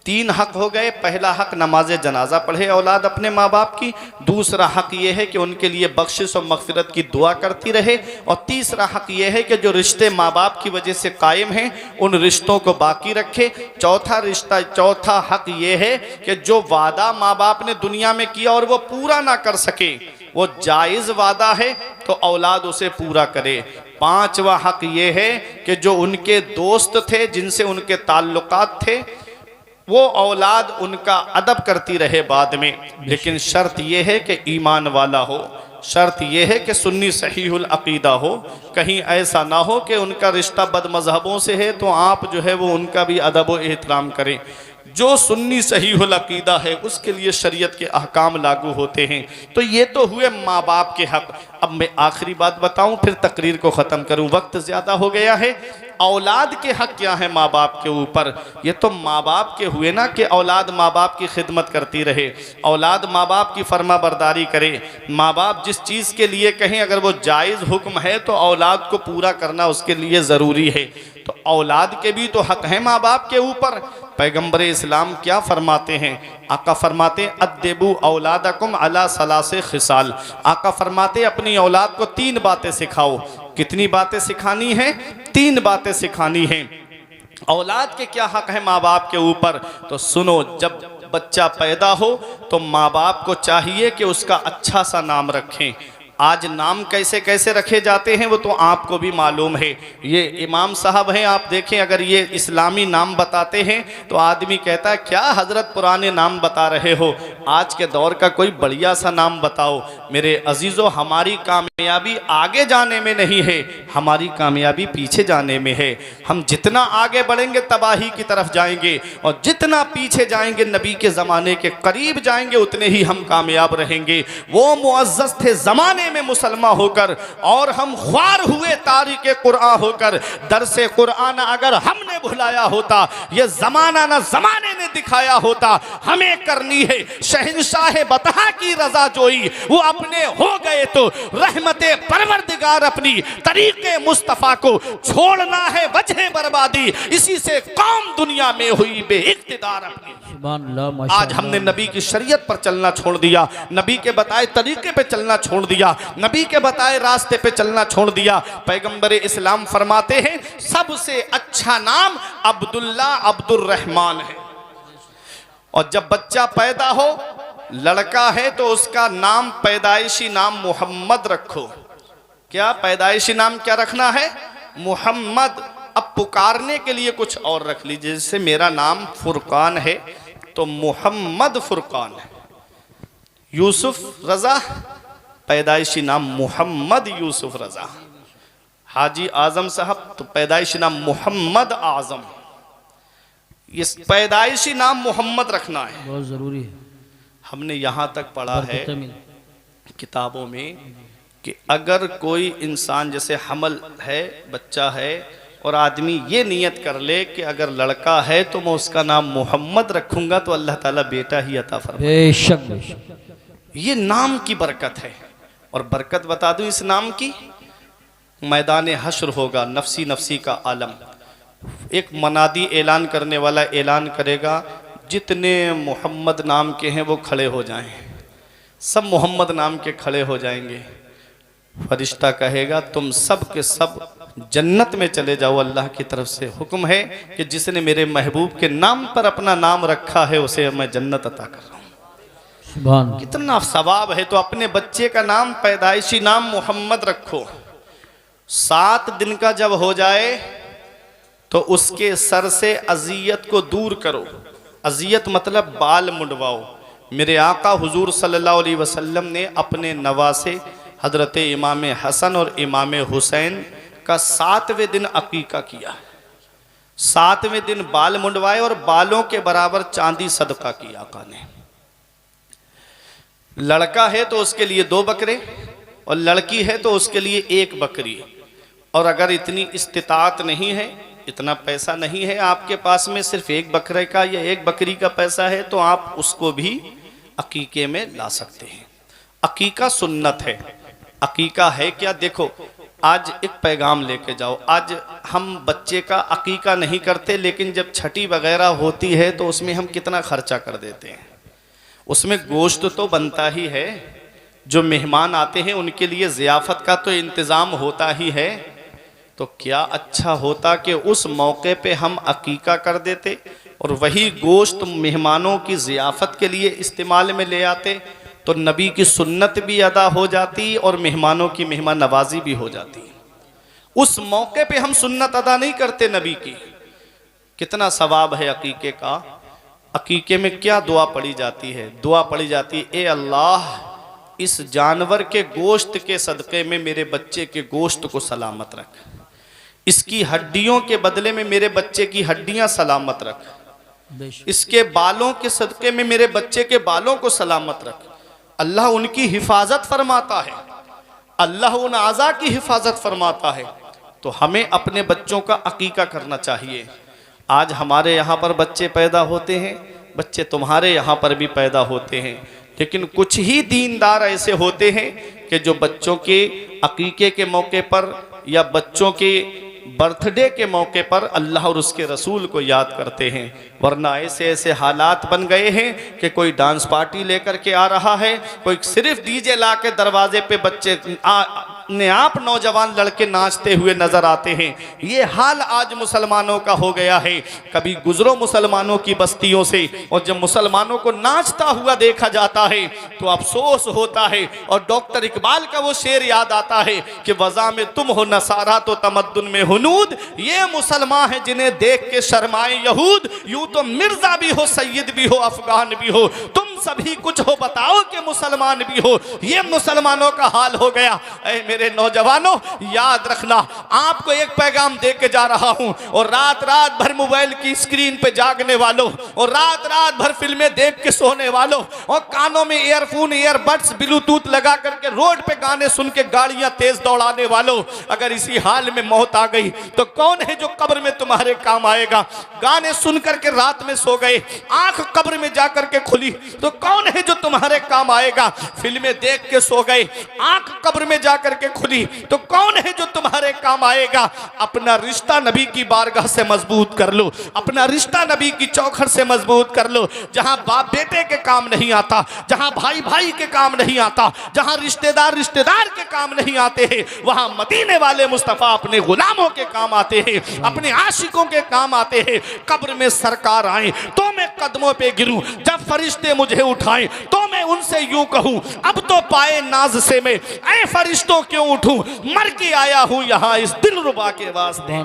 3 हक हो गए। पहला हक नमाज जनाजा पढ़े औलाद अपने माँ बाप की, दूसरा हक ये है कि उनके लिए बख्शिश और मग़फ़िरत की दुआ करती रहे, और तीसरा हक ये है कि जो रिश्ते माँ बाप की वजह से कायम हैं उन रिश्तों को बाकी रखे। चौथा हक ये है कि जो वादा माँ बाप ने दुनिया में किया और वो पूरा ना कर सके, वो जायज़ वादा है तो औलाद उसे पूरा करे। 5वां हक ये है कि जो उनके दोस्त थे, जिनसे उनके ताल्लुकात थे, वो औलाद उनका अदब करती रहे बाद में, लेकिन शर्त यह है कि ईमान वाला हो, शर्त यह है कि सुन्नी सहीहुल अक़ीदा हो। कहीं ऐसा ना हो कि उनका रिश्ता बदमज़हबों से है तो आप जो है वो उनका भी अदब व एहतराम करें। जो सुन्नी सहीहुल अक़ीदा है उसके लिए शरीयत के अहकाम लागू होते हैं। तो ये तो हुए माँ बाप के हक़। अब मैं आखिरी बात बताऊं, फिर तकरीर को ख़त्म करूं, वक्त ज़्यादा हो गया है। औलाद के हक़ क्या है माँ बाप के ऊपर? ये तो माँ बाप के हुए ना कि औलाद माँ बाप की खिदमत करती रहे, औलाद माँ बाप की फर्मा बरदारी करे, माँ बाप जिस चीज़ के लिए कहें अगर वो जायज़ हुक्म है तो औलाद को पूरा करना उसके लिए ज़रूरी है। तो औलाद के भी तो हक़ हैं माँ बाप के ऊपर। पैगम्बर इस्लाम क्या फरमाते हैं? आका फरमाते अद्दिबू औलादकुम अला सलासे खिसाल। आका फरमाते अपनी औलाद को 3 बातें सिखाओ। कितनी बातें सिखानी हैं? 3 बातें सिखानी हैं। औलाद के क्या हक़ है माँ बाप के ऊपर? तो सुनो, जब बच्चा पैदा हो तो माँ बाप को चाहिए कि उसका अच्छा सा नाम रखें। आज नाम कैसे कैसे रखे जाते हैं वो तो आपको भी मालूम है। ये इमाम साहब हैं, आप देखें, अगर ये इस्लामी नाम बताते हैं तो आदमी कहता है क्या हज़रत पुराने नाम बता रहे हो, आज के दौर का कोई बढ़िया सा नाम बताओ। मेरे अजीज़ों, हमारी कामयाबी आगे जाने में नहीं है, हमारी कामयाबी पीछे जाने में है। हम जितना आगे बढ़ेंगे तबाही की तरफ जाएंगे, और जितना पीछे जाएंगे नबी के ज़माने के करीब जाएंगे उतने ही हम कामयाब रहेंगे। वो मुअज़्ज़ज़ थे ज़माने में मुसलमान होकर, और हम ख्वार हुए तारीक़े कुरान होकर। दरसे कुरान अगर हमने भुलाया होता, ये ज़माना न ज़माने ने दिखाया होता। हमें करनी है शहंशाह बतहा की रज़ा जोई, वो अपने हो गए तो रहमते परवरदिगार अपनी तरीक़े मुस्तफ़ा को छोड़ना है वजह बर्बादी, इसी से कौम दुनिया में हुई बेइक़्तिदार अपनी। आज हमने नबी की शरीयत पर चलना छोड़ दिया, नबी के बताए तरीके पे चलना छोड़ दिया, नबी के बताए रास्ते पे चलना छोड़ दिया। पैगंबर इस्लाम फरमाते हैं सबसे अच्छा नाम अब्दुल्ला अब्दुर्रहमान है। और जब बच्चा पैदा हो, लड़का है तो उसका नाम पैदाइशी नाम मोहम्मद रखो। क्या पैदाइशी नाम क्या रखना है? मोहम्मद। अब पुकारने के लिए कुछ और रख लीजिए, जैसे मेरा नाम फुरकान है तो मोहम्मद फुरकान है। यूसुफ रज़ा, पैदाइशी नाम मोहम्मद यूसुफ रज़ा। हाजी आजम साहब, तो पैदाइशी नाम मोहम्मद आजम। ये पैदाइशी नाम मोहम्मद रखना है, बहुत ज़रूरी है। हमने यहाँ तक पढ़ा है बरकत मिल। किताबों में कि अगर कोई इंसान जैसे हमल है, बच्चा है, और आदमी ये नियत कर ले कि अगर लड़का है तो मैं उसका नाम मोहम्मद रखूंगा, तो अल्लाह ताला बेटा ही अता फरमाए। बेशक बेशक। ये नाम की बरकत है। और बरकत बता दूं इस नाम की, मैदान हश्र होगा, नफसी नफसी का आलम, एक मनादी ऐलान करने वाला ऐलान करेगा, जितने मोहम्मद नाम के हैं वो खड़े हो जाएं। सब मोहम्मद नाम के खड़े हो जाएंगे। फरिश्ता कहेगा तुम सब के सब जन्नत में चले जाओ, अल्लाह की तरफ से हुक्म है कि जिसने मेरे महबूब के नाम पर अपना नाम रखा है उसे मैं जन्नत अता कर रहा हूँ। सुभान। कितना सवाब है। तो अपने बच्चे का नाम, पैदाइशी नाम मोहम्मद रखो। 7 दिन का जब हो जाए तो उसके सर से अजियत को दूर करो। अजियत मतलब बाल मुंडवाओ। मेरे आका हुजूर सल्लल्लाहु अलैहि वसल्लम ने अपने नवासे हजरत इमाम हसन और इमाम हुसैन का 7वें दिन अकीका किया। 7वें दिन बाल मुंडवाए और बालों के बराबर चांदी सदका की आका ने। लड़का है तो उसके लिए 2 बकरे, और लड़की है तो उसके लिए 1 बकरी। और अगर इतनी इस्तिताअत नहीं है, इतना पैसा नहीं है आपके पास में, सिर्फ 1 बकरे का या 1 बकरी का पैसा है, तो आप उसको भी अकीके में ला सकते हैं। अकीका सुन्नत है। अकीका है क्या? देखो, आज एक पैगाम लेके जाओ। आज हम बच्चे का अकीका नहीं करते, लेकिन जब छठी वगैरह होती है तो उसमें हम कितना खर्चा कर देते हैं। उसमें गोश्त तो बनता ही है, जो मेहमान आते हैं उनके लिए ज़ियाफ़त का तो इंतज़ाम होता ही है। तो क्या अच्छा होता कि उस मौके पे हम अकीका कर देते और वही गोश्त मेहमानों की ज़ियाफ़त के लिए इस्तेमाल में ले आते, तो नबी की सुन्नत भी अदा हो जाती और मेहमानों की मेहमान नवाजी भी हो जाती। उस मौके पे हम सुन्नत अदा नहीं करते नबी की। कितना सवाब है अकीके का। अकीके में क्या दुआ पड़ी जाती है? दुआ पड़ी जाती है, ए अल्लाह, इस जानवर के गोश्त के सदक़े में मेरे बच्चे के गोश्त को सलामत रख, इसकी हड्डियों के बदले में मेरे बच्चे की हड्डियां सलामत रख, इसके बालों के सदक़े में मेरे बच्चे के बालों को सलामत रख। अल्लाह उनकी हिफाजत फरमाता है, अल्लाह उन आज़ा की हिफाजत फरमाता है। तो हमें अपने बच्चों का अकीका करना चाहिए। आज हमारे यहाँ पर बच्चे पैदा होते हैं, बच्चे तुम्हारे यहाँ पर भी पैदा होते हैं, लेकिन कुछ ही दीनदार ऐसे होते हैं कि जो बच्चों के अकीके के मौके पर या बच्चों के बर्थडे के मौके पर अल्लाह और उसके रसूल को याद करते हैं। वरना ऐसे ऐसे हालात बन गए हैं कि कोई डांस पार्टी लेकर के आ रहा है, कोई सिर्फ डीजे ला के दरवाजे पे बच्चे अपने आप नौजवान लड़के नाचते हुए नजर आते हैं। ये हाल आज मुसलमानों का हो गया है। कभी गुजरो मुसलमानों की बस्तियों से, और जब मुसलमानों को नाचता हुआ देखा जाता है तो अफसोस होता है। और डॉक्टर इकबाल का वो शेर याद आता है कि वज़ा में तुम हो नसारा तो तमद्दुन में हुनूद, ये मुसलमान है जिन्हें देख के शर्माए यहूद। यूं तो मिर्जा भी हो, सैयद भी हो, अफगान भी हो, तुम सभी कुछ हो, बताओ कि मुसलमान भी हो। ये मुसलमानों का हाल हो गया। ऐ मेरे नौजवानों, याद रखना, आपको एक पैगाम दे के जा रहा हूं। और रात रात भर मोबाइल की स्क्रीन पे जागने वालों, और रात रात भर फिल्में देख के सोने वालों, और कानों में ईयरफोन, ईयरबड्स, ब्लूटूथ लगा करके रोड पे गाने सुन के गाड़ियां तेज दौड़ाने वालों, अगर इसी हाल में मौत आ गई तो कौन है जो कब्र में तुम्हारे काम आएगा? गाने सुन करके रात में सो गए, आंख कब्र में जाकर के खुली तो कौन है जो तुम्हारे काम आएगा? फिल्में देख के सो गए, आंख कब्र में जाकर के खुली तो कौन है जो तुम्हारे काम आएगा? अपना रिश्ता नबी की बारगाह से मजबूत कर लो, अपना रिश्ता नबी की चौखट से मजबूत कर लो। जहां बाप बेटे के काम नहीं आता, जहां भाई भाई के काम नहीं आता, जहां रिश्तेदार रिश्तेदार के काम नहीं आते हैं, वहां मदीने वाले मुस्तफा अपने गुलामों के काम आते हैं, अपने आशिकों के काम आते हैं। कब्र में सरकार आए तो मैं कदमों पे गिरूं, जब फरिश्ते मुझे उठाएं तो मैं उनसे यूं कहूं, अब तो पाए नाज से मैं ऐ फरिश्तों क्यों उठूं, मर के आया हूं यहां इस दिलरुबा के वास्ते।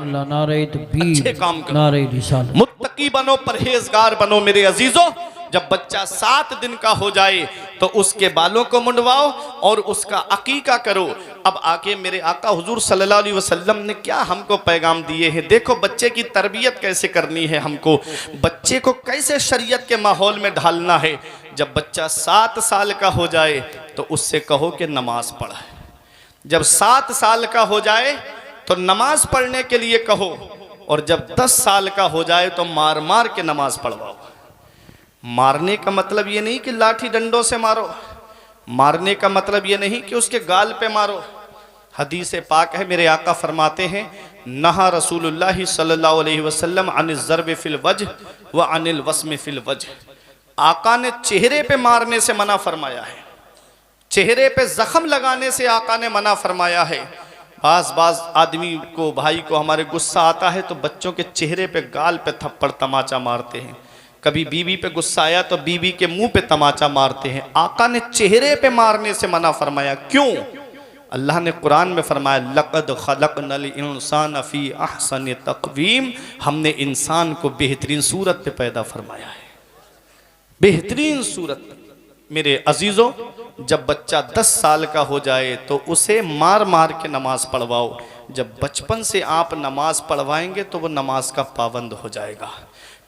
अच्छे काम करो, मुत्तकी बनो, परहेजगार बनो। मेरे अजीजों, जब बच्चा 7 दिन का हो जाए तो उसके बालों को मुंडवाओ और उसका अकीका करो। अब आके मेरे आका हुजूर सल्लल्लाहु अलैहि वसल्लम ने क्या हमको पैगाम दिए हैं। देखो बच्चे की तरबियत कैसे करनी है, हमको बच्चे को कैसे शरीयत के माहौल में ढालना है। जब बच्चा 7 साल का हो जाए तो उससे कहो कि नमाज पढ़। जब 7 साल का हो जाए तो नमाज पढ़ने के लिए कहो, और जब 10 साल का हो जाए तो मार मार के नमाज पढ़वाओ। मारने का मतलब ये नहीं कि लाठी डंडों से मारो, मारने का मतलब ये नहीं कि उसके गाल पे मारो। हदीस पाक है, मेरे आका फरमाते हैं नहा रसूलुल्लाह सल्लल्लाहु अलैहि वसल्लम अनिल ज़र्ब फिल वजह व अनिल वस्म फिल वजह। आका ने चेहरे पे मारने से मना फरमाया है, चेहरे पे जख्म लगाने से आका ने मना फरमाया है। बाज आदमी को, भाई को हमारे गुस्सा आता है तो बच्चों के चेहरे पे, गाल पे थप्पड़ तमाचा मारते हैं। कभी बीवी पे गुस्सा आया तो बीवी के मुंह पे तमाचा मारते हैं। आका ने चेहरे पे मारने से मना फरमाया। क्यों? अल्लाह ने कुरान में फरमाया लक़द खलक़नल इंसान फ़ी अहसन तक़वीम, हमने इंसान को बेहतरीन सूरत पे पैदा फरमाया है, बेहतरीन सूरत। मेरे अजीज़ों, जब बच्चा 10 साल का हो जाए तो उसे मार मार के नमाज पढ़वाओ। जब बचपन से आप नमाज पढ़वाएंगे तो वो नमाज का पाबंद हो जाएगा।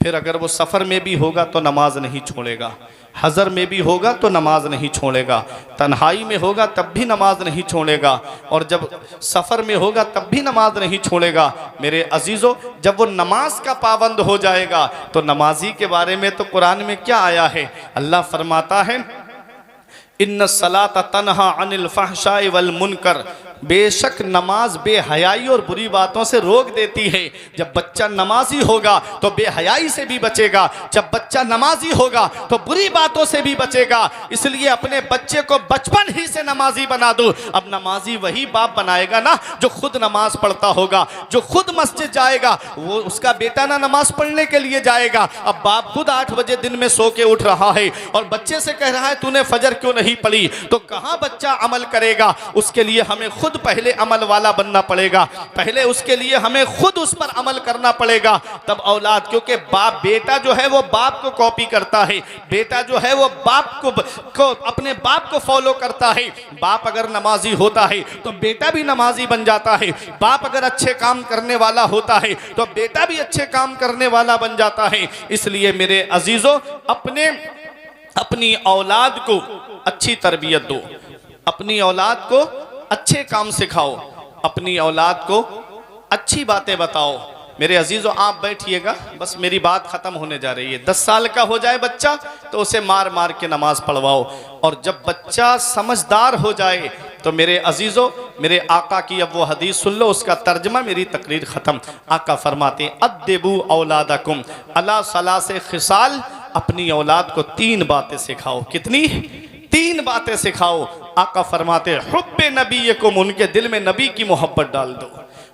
फिर अगर वो सफ़र में भी होगा तो नमाज नहीं छोड़ेगा, हज़र में भी होगा तो नमाज नहीं छोड़ेगा, तन्हाई में होगा तब भी नमाज नहीं छोड़ेगा, और जब सफ़र में होगा तब भी नमाज नहीं छोड़ेगा। मेरे अजीज़ों, जब वो नमाज का पाबंद हो जाएगा तो नमाजी के बारे में तो कुरान में क्या आया है? अल्लाह फरमाता है इन्न सलात तन्हा अनिल फहशाई वल मुनकर, बेशक नमाज बेहयाई और बुरी बातों से रोक देती है। जब बच्चा नमाजी होगा तो बेहयाई से भी बचेगा, जब बच्चा नमाजी होगा तो बुरी बातों से भी बचेगा। इसलिए अपने बच्चे को बचपन ही से नमाजी बना दो। अब नमाजी वही बाप बनाएगा ना जो खुद नमाज पढ़ता होगा, जो खुद मस्जिद जाएगा। वो उसका बेटा ना नमाज पढ़ने के लिए जाएगा। अब बाप खुद 8 बजे दिन में सो के उठ रहा है और बच्चे से कह रहा है तूने फजर क्यों नहीं पढ़ी, तो कहाँ बच्चा अमल करेगा? उसके लिए हमें खुद पहले अमल वाला बनना पड़ेगा, पहले उसके लिए हमें खुद उस पर अमल करना पड़ेगा, तब औलाद। क्योंकि बाप, बेटा जो है वो बाप को कॉपी करता है, बेटा जो है वो बाप को अपने बाप को फॉलो करता है। बाप अगर नमाजी होता है तो बेटा भी नमाजी बन जाता है, बाप अगर अच्छे काम करने वाला होता है तो बेटा भी अच्छे काम करने वाला बन जाता है। इसलिए मेरे अजीजों, अपनी औलाद को अच्छी तरबियत दो, अपनी औलाद को अच्छे काम सिखाओ, अपनी औलाद को अच्छी बातें बताओ। मेरे अजीज़ों, आप बैठिएगा, बस मेरी बात ख़त्म होने जा रही है। 10 साल का हो जाए बच्चा तो उसे मार मार के नमाज पढ़वाओ, और जब बच्चा समझदार हो जाए तो मेरे अजीज़ों, मेरे आका की अब वो हदीस सुन लो, उसका तर्जमा, मेरी तकरीर ख़त्म। आका फरमाते हैं अद्दिबू औलादकुम अला सलासे खिसाल, अपनी औलाद को 3 बातें सिखाओ। कितनी? 3 बातें सिखाओ। आका फरमाते हुब्बे नबीयकुम, उनके दिल में नबी की मोहब्बत डाल दो।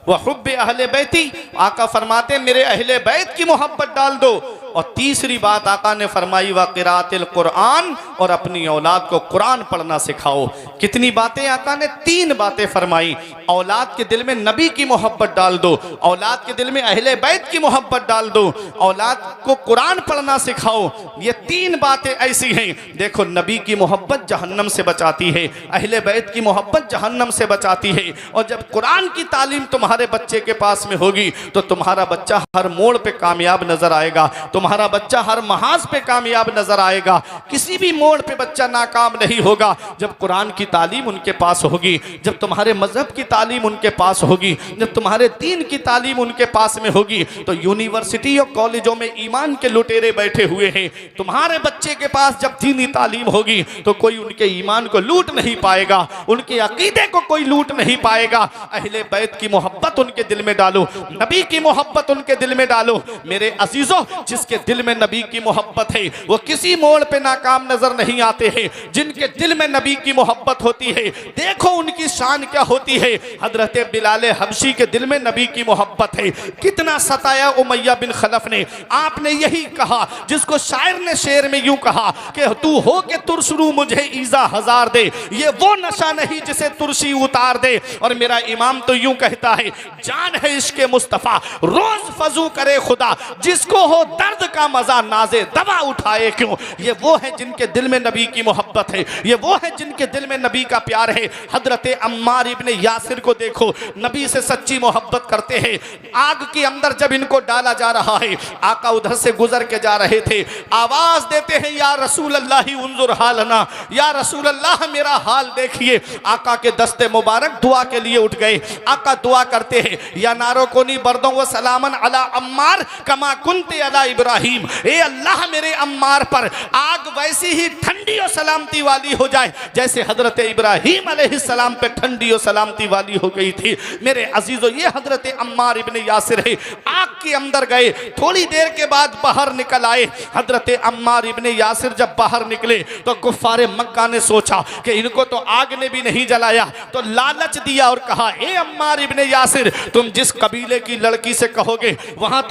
वह हुब्बे अहले बैती, आका फरमाते मेरे अहले बैत की मोहब्बत डाल दो। और तीसरी बात आका ने फरमाई व क़िराअतिल कुरान, और अपनी औलाद को कुरान पढ़ना सिखाओ। कितनी बातें आका ने? 3 बातें फरमाई। औलाद के दिल में नबी की मोहब्बत डाल दो, औलाद के दिल में अहले बैत की मोहब्बत डाल दो, औलाद को कुरान पढ़ना सिखाओ। ये 3 बातें ऐसी हैं, देखो, नबी की मोहब्बत जहन्नम से बचाती है, अहले बैत की मोहब्बत जहन्नम से बचाती है। और जब कुरान की तालीम तुम्हारे बच्चे के पास में होगी तो तुम्हारा बच्चा हर मोड़ पे कामयाब नजर आएगा, तुम्हारा बच्चा हर महाज पे कामयाब नजर आएगा, किसी भी मोड़ पे बच्चा नाकाम नहीं होगा। जब कुरान की तालीम उनके पास होगी, जब तुम्हारे मजहब की तालीम उनके पास होगी, जब तुम्हारे दीन की तालीम उनके पास में होगी, तो यूनिवर्सिटी और कॉलेजों में ईमान के लुटेरे बैठे हुए हैं। तुम्हारे बच्चे के पास जब दीनी तालीम होगी तो कोई उनके ईमान को लूट नहीं पाएगा, उनके अकीदे को कोई लूट नहीं पाएगा। अहले बैत की मोहब्बत उनके दिल में डालो, नबी की मोहब्बत उनके दिल में डालो। मेरे अजीजों, जिसके दिल में नबी की मोहब्बत है वो किसी मोड़ पे नाकाम नजर नहीं आते हैं। जिनके दिल में नबी की मोहब्बत होती है, देखो उनकी शान क्या होती है। हजरत बिलाल हबशी के दिल में नबी की मोहब्बत है। कितना सताया उमैया बिन खलफ ने। आपने यही कहा जिसको शायर ने शेर में यूं कहा कि तू हो के तुरशरू मुझे ईजा हजार दे, ये वो नशा नहीं जिसे तुरशी उतार दे। और मेरा इमाम तो यूं कहता है, जान है इश्क़ मुस्तफ़ा रोज फजू करे खुदा, जिसको हो दर्द दर्द का मजा नाजे दवा उठाए क्यों। ये वो है जिनके दिल में नबी की मोहब्बत है, ये वो है जिनके दिल में नबी का प्यार है। हजरत अम्मार इब्ने यासिर को देखो, नबी से सच्ची मोहब्बत करते हैं। आग के अंदर जब इनको डाला जा रहा है, आका उधर से गुजर के जा रहे थे, आवाज देते हैं या रसूल अल्लाह उन्जुर हालना, या रसूल अल्लाह मेरा हाल देखिए। आका के दस्ते मुबारक दुआ के लिए उठ गए। आका दुआ करते हैं, या नारो कोनी बर्दों व सलामन अला अम्मार कमा कुंते अला इब्राहिम, ए अल्लाह मेरे अम्मार पर आग वैसी ही ठंडी और सलामती वाली हो जाए जैसे हजरत इब्राहिम अलैहिस्सलाम पे ठंडी और सलामती वाली हो गई थी। मेरे अजीजों, ये हजरत अम्मार इब्ने यासिर है। आग के अंदर गए, थोड़ी देर के बाद बाहर निकल आए। हजरत अम्मार इब्ने यासिर जब बाहर निकले तो कुफ्फारे मक्का ने सोचा कि इनको तो आग ने भी नहीं जलाया, तो लालच दिया और कहा, ए अम्मार इब्ने यासिर, तुम जिस कबीले की लड़की से कहोगे वहां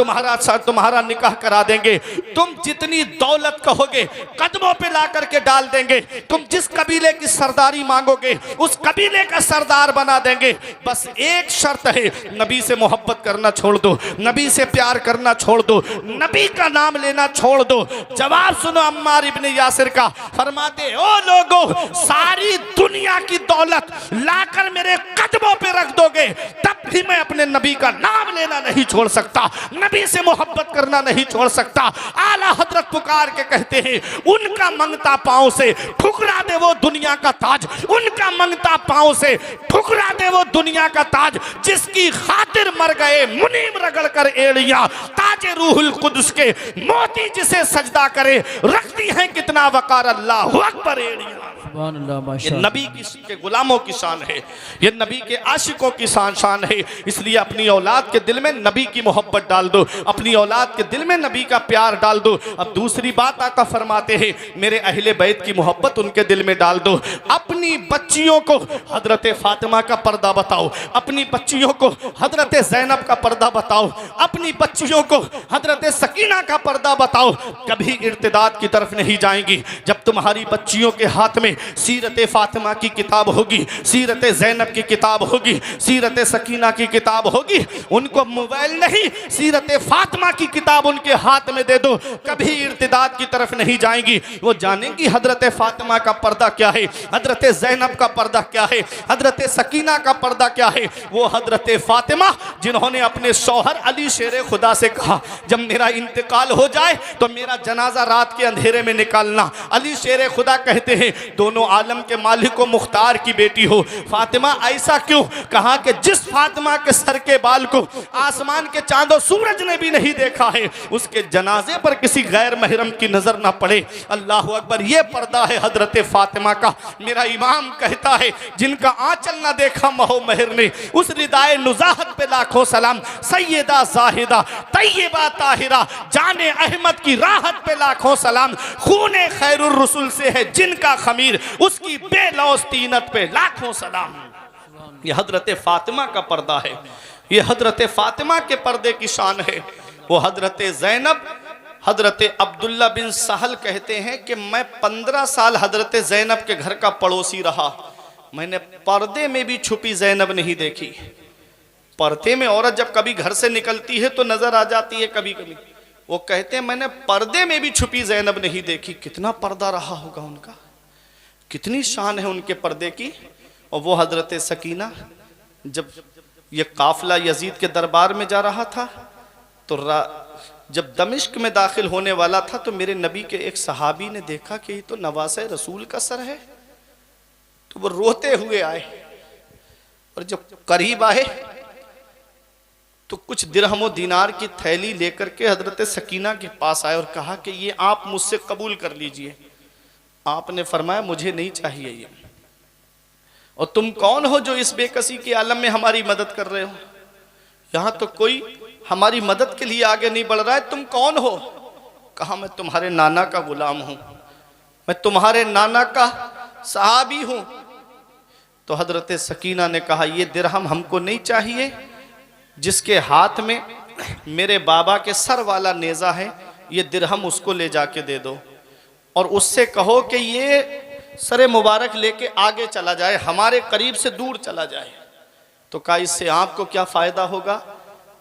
तुम्हारा निकाह करा देंगे, तुम जितनी दौलत कहोगे कदमों पे ला करके डाल देंगे, तुम जिस कबीले की सरदारी मांगोगे उस कबीले का सरदार बना देंगे। बस एक शर्त है, नबी से मोहब्बत करना छोड़ दो, नबी से प्यार करना छोड़ दो, नबी का नाम लेना छोड़ दो। जवाब सुनो अम्मार इब्ने यासिर का, फरमाते, ओ लोगों, सारी दुनिया की दौलत लाकर मेरे कदमों पे रख दोगे तब भी मैं अपने नबी का नाम लेना नहीं छोड़ सकता, नबी से मोहब्बत करना नहीं छोड़ सकता। आला हजरत पुकार के कहते हैं, उनका मंगता पांव से ठुकरा दे वो दुनिया का ताज, उनका मंगता पांव से ठुकरा दे वो दुनिया का ताज, जिसकी खातिर मर गए मुनीम रगड़ कर एड़ियां, ताजे रूहुल कुद्स के मोती जिसे सजदा करे रखती हैं कितना वकार, अल्लाहु अकबर एड़ियां। ये नबी के गुलामों की शान है, ये नबी के आशिकों की शान है। इसलिए अपनी औलाद के दिल में नबी की मोहब्बत डाल दो, अपनी औलाद के दिल में नबी का प्यार डाल दो। अब दूसरी बात आका फरमाते हैं, मेरे अहले बैत की मोहब्बत उनके दिल में डाल दो। अपनी बच्चियों को हजरत फातिमा का पर्दा बताओ, अपनी बच्चियों को हजरत ज़ैनब का पर्दा बताओ, अपनी बच्चियों को हजरत सकीना का पर्दा बताओ। कभी इर्तिदाद की तरफ नहीं जाएंगी। जब तुम्हारी बच्चियों के हाथ में सीरत फातिमा की किताब होगी, सीरत ज़ैनब की किताब होगी, सीरत सकीना की किताब होगी, उनको मोबाइल नहीं सीरत फातिमा की किताब उनके हाथ में दे दो, कभी इर्तिदाद की तरफ नहीं जाएंगी। वो जानेंगी हजरत फातिमा का पर्दा क्या है, हजरत ज़ैनब का पर्दा क्या है, हजरत सकीना का पर्दा क्या है। वो हजरत फातिमा जिन्होंने अपने शौहर अली शेर खुदा से कहा, जब मेरा इंतकाल हो जाए तो मेरा जनाजा रात के अंधेरे में निकालना। अली शेर खुदा कहते हैं, दोनों आलम के मालिक व मुख्तार की बेटी हो फातिमा। ऐसा क्यों? कहा कि जिस फातिमा के सर के बाल को आसमान के चांद और सूरज ने भी नहीं देखा है, उसके जनाजे पर किसी गैर महरम की नजर ना पड़े। अल्लाह अकबर, ये पर्दा है हजरत फातिमा का। मेरा इमाम कहता है, जिनका आंचल ना देखा महो महर ने, उस रिदाए नुजाहत पे लाखों सलाम। सैयदा जाहिदा तैयबा ताहिरा जाने अहमद की राहत पे लाखों सलाम। खूने खैरुर रसूल से है जिनका खमीर, उसकी बेलौस तीनत पे लाखों सलाम। ये हजरत फातिमा का पर्दा है, ये हजरत फातिमा के पर्दे की शान है। वो हजरत ज़ैनब, हजरत अब्दुल्ला बिन सहल कहते हैं कि मैं 15 साल हजरत ज़ैनब के घर का पड़ोसी रहा, मैंने पर्दे में भी छुपी ज़ैनब नहीं देखी। पर्दे में औरत जब कभी घर से निकलती है तो नजर आ जाती है कभी कभी। वो कहते हैं मैंने पर्दे में भी छुपी ज़ैनब नहीं देखी। कितना पर्दा रहा होगा उनका, कितनी शान है उनके पर्दे की। और वो हजरत सकीना, जब ये काफिला यजीद के दरबार में जा रहा था तो जब दमिश्क में दाखिल होने वाला था तो मेरे नबी के एक सहाबी ने देखा कि ये तो नवासे रसूल का सर है, तो वो रोते हुए आए और जब करीब आए तो कुछ दिरहम दीनार की थैली लेकर के हजरत सकीना के पास आए और कहा कि ये आप मुझसे कबूल कर लीजिए। आपने फरमाया मुझे नहीं चाहिए ये, और तुम कौन हो जो इस बेकसी के आलम में हमारी मदद कर रहे हो? यहाँ तो कोई हमारी मदद के लिए आगे नहीं बढ़ रहा है, तुम कौन हो? कहा मैं तुम्हारे नाना का गुलाम हूं, मैं तुम्हारे नाना का सहाबी हूं। तो हजरत सकीना ने कहा ये दिरहम हमको नहीं चाहिए, जिसके हाथ में मेरे बाबा के सर वाला नेज़ा है ये दिरहम उसको ले जाके दे दो, और उससे कहो कि ये सरे मुबारक लेके आगे चला जाए, हमारे करीब से दूर चला जाए। तो कहा इससे आपको क्या फ़ायदा होगा?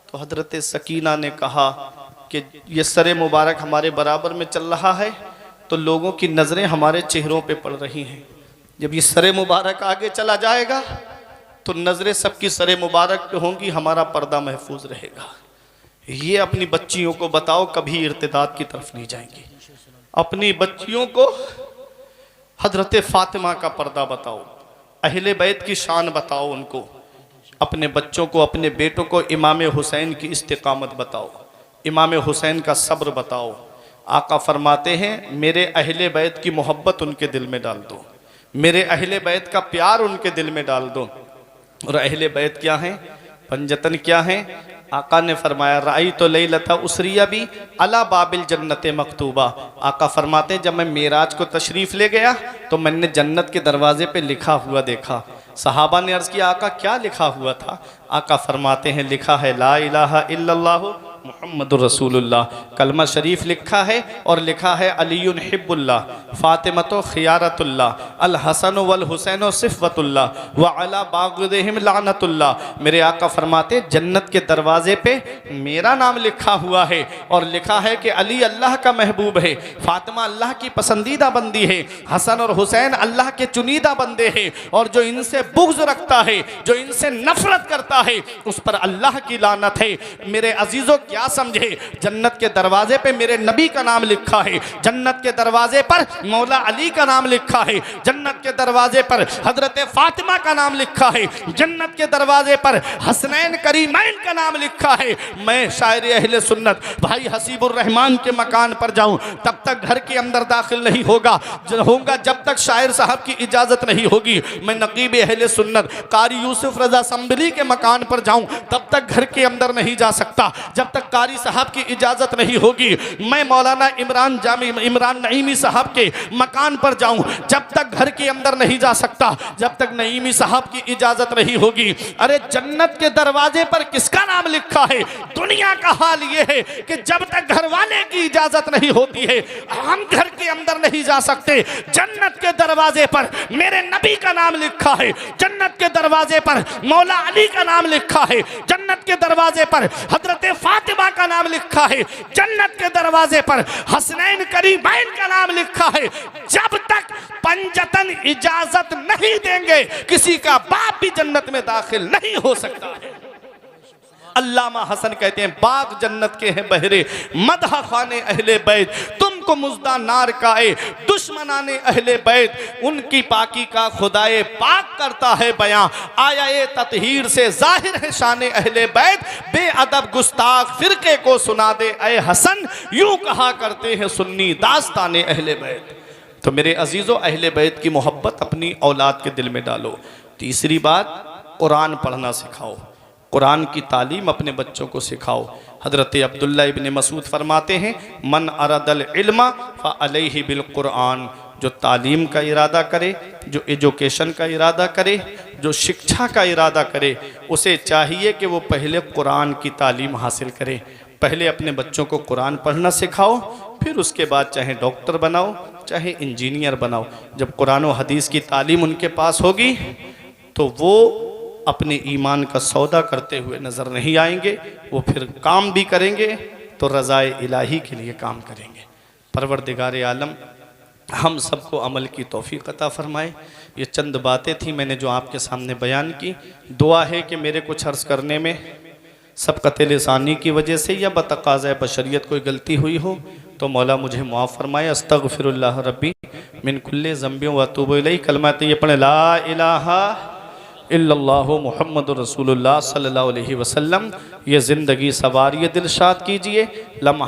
तो हजरत सकीना ने कहा कि ये सर मुबारक हमारे बराबर में चल रहा है तो लोगों की नज़रें हमारे चेहरों पे पड़ रही हैं। जब ये सर मुबारक आगे चला जाएगा तो नज़रें सबकी सर मुबारक पे होंगी, हमारा पर्दा महफूज रहेगा। ये अपनी बच्चियों को बताओ, कभी इर्तिदाद की तरफ नहीं जाएंगी। अपनी बच्चियों को हजरत फातिमा का पर्दा बताओ, अहले बैत की शान बताओ उनको। अपने बच्चों को, अपने बेटों को इमाम हुसैन की इस्तिकामत बताओ, इमाम हुसैन का सब्र बताओ। आका फरमाते हैं मेरे अहले बैत की मोहब्बत उनके दिल में डाल दो, मेरे अहले बैत का प्यार उनके दिल में डाल दो। और अहले बैत क्या हैं, पंजतन क्या हैं? आका ने फरमाया राई तो लैलता उसरिया भी अला बाबिल जन्नत मकतूबा। आका फरमाते जब मैं मेराज को तशरीफ़ ले गया तो मैंने जन्नत के दरवाजे पे लिखा हुआ देखा। सहाबा ने अर्ज़ किया आका क्या लिखा हुआ था? आका फरमाते हैं लिखा है ला इलाहा इल्लल्लाहु मुहम्मदुर रसूलुल्लाह। कलमा शरीफ लिखा है और लिखा है अलीयुन हिब्बुल्लाह, फातिमतो खियारतुल्लाह, अल हसन वल हुसैन सिफ़वतुल्लाह व अला बाग़िदिहिम लानतुल्लाह। मेरे आका फरमाते जन्नत के दरवाजे पे मेरा नाम लिखा हुआ है और लिखा है कि अली अल्लाह का महबूब है, फातिमा अल्लाह की पसंदीदा बंदी है, हसन और हुसैन अल्लाह के चुनीदा बंदे हैं, और जो इनसे बुग़्ज़ रखता है, जो इनसे नफरत करता है, उस पर अल्लाह की लानत है। मेरे अजीज़ों क्या समझे, जन्नत के दरवाजे पे मेरे नबी का नाम लिखा है, जन्नत के दरवाजे पर मौला अली का नाम लिखा है, जन्नत के दरवाजे पर हजरत फातिमा का नाम लिखा है, जन्नत के दरवाजे पर हसनैन करीमैन का नाम लिखा है। मैं शायर अहले सुन्नत भाई हसीबुर रहमान के मकान पर जाऊं तब तक घर के अंदर दाखिल नहीं होगा जब तक शायर साहब की इजाजत नहीं होगी। मैं नकीब अहले सुन्नत कारी यूसुफ रजा संबली के मकान पर जाऊं तब तक घर के अंदर नहीं जा सकता जब तक कारी साहब की इजाजत नहीं होगी। मैं मौलाना इमरान नईमी साहब के मकान पर जाऊं जब तक घर के अंदर नहीं जा सकता जब तक नईमी साहब की इजाजत नहीं होगी। अरे जन्नत के दरवाजे पर किसका नाम लिखा है? दुनिया का हाल यह है कि जब तक घर वाले की इजाजत नहीं होती है हम घर के अंदर नहीं जा सकते। जन्नत के दरवाजे पर मेरे नबी का नाम लिखा है, जन्नत के दरवाजे पर मौला अली का नाम लिखा है, जन्नत के दरवाजे पर हजरत फातिमा का नाम लिखा है, जन्नत के दरवाजे पर हसनैन करीमैन का नाम लिखा है। जब तक पंजतन इजाजत नहीं देंगे किसी का बाप भी जन्नत में दाखिल नहीं हो सकता है। अल्लामा हसन कहते हैं बाग जन्नत के हैं बहरे मदह खाने अहले बैत, तुमको मुज्दा नार काए दुश्मनाने अहले बैत, उनकी पाकी का खुदाए पाक करता है बयां, आया ये ततहीर से जाहिर है शाने अहले बैत, बेअदब गुस्ताख फिरके को सुना दे ऐ हसन, यूं कहा करते हैं सुन्नी दास्ताने अहले बैत। तो मेरे अजीज़ों अहले बैत की मोहब्बत अपनी औलाद के दिल में डालो। तीसरी बात कुरान पढ़ना सिखाओ, कुरान की तालीम अपने बच्चों को सिखाओ। हज़रत अब्दुल्ला इब्न मसूद फरमाते हैं मन अरदल इल्मा फ़अलैहि बिल कुरान, जो तालीम का इरादा करे, जो एजुकेशन का इरादा करे, जो शिक्षा का इरादा करे, उसे चाहिए कि वो पहले कुरान की तालीम हासिल करे। पहले अपने बच्चों को कुरान पढ़ना सिखाओ, फिर उसके बाद चाहे डॉक्टर बनाओ चाहे इंजीनियर बनाओ। जब कुरान और हदीस की तालीम उनके पास होगी तो वो अपने ईमान का सौदा करते हुए नज़र नहीं आएंगे, वो फिर काम भी करेंगे तो रज़ाए इलाही के लिए काम करेंगे। परवरदिगार आलम हम सबको अमल की तौफीक अता फरमाए। ये चंद बातें थी मैंने जो आपके सामने बयान की। दुआ है कि मेरे कुछ अर्ज़ करने में सबक़त लिसानी की वजह से या बतक़ाज़ा बशरियत कोई गलती हुई हो तो मौला मुझे मुआफ़ फरमाए। अस्तग़फिरुल्लाह रब्बी मिन कुल्लि ज़ंबिन व अतूबु इलैहि। कलमा ये पढ़े ला इलाहा इल्लल्लाहु मुहम्मदुर रसूलुल्लाह सल्लल्लाहु अलैहि वसल्लम। ये ज़िंदगी सवारी दिलशाद कीजिए, लम्हा